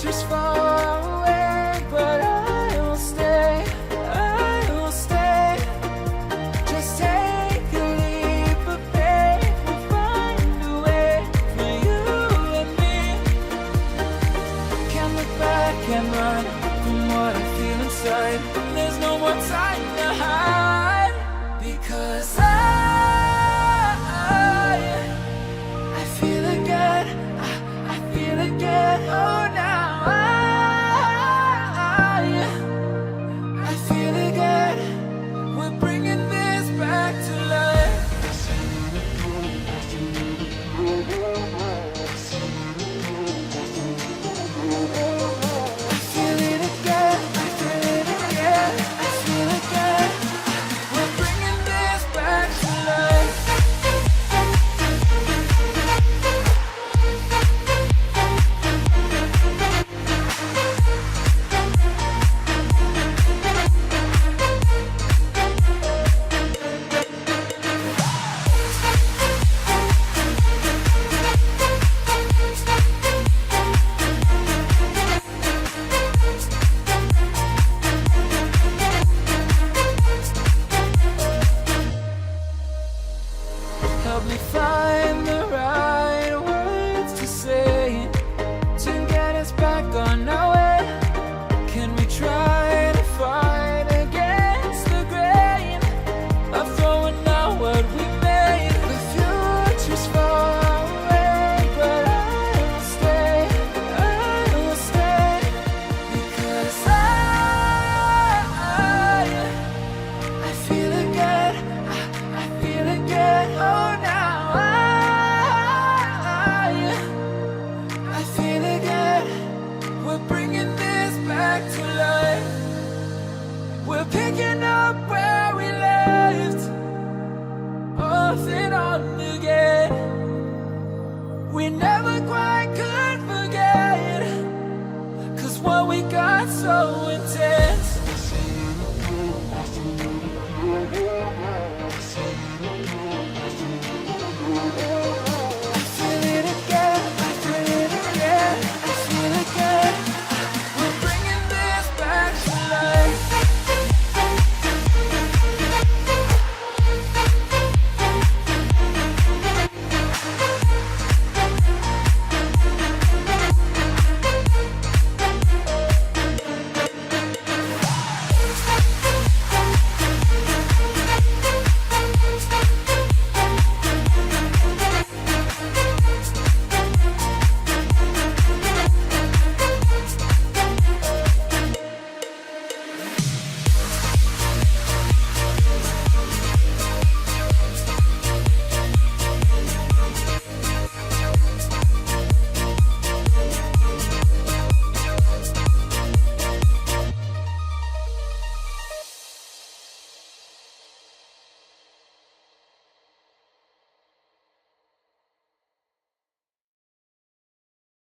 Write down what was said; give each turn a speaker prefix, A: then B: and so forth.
A: future's far away, but I will stay, I will stay. Just take a leap of faith, we'll find a way for you and me. Can't look back and run from what I feel inside. There's no more time to hide, because I feel again, I feel again. Oh, now I feel again. We're bringing this back to life. I feel it again, I feel it again, I feel again. We're bringing this back to life. Help me find the right words to say to get us back on our way. Can we try to fight against the grain of throwing out what we made? The future's far away, but I will stay, I will stay. Because I feel again, I feel again. Oh, now I feel again. We're bringing this back to life. We're picking up where we left off and on again. We never quite could forget, 'cause what we got so intense.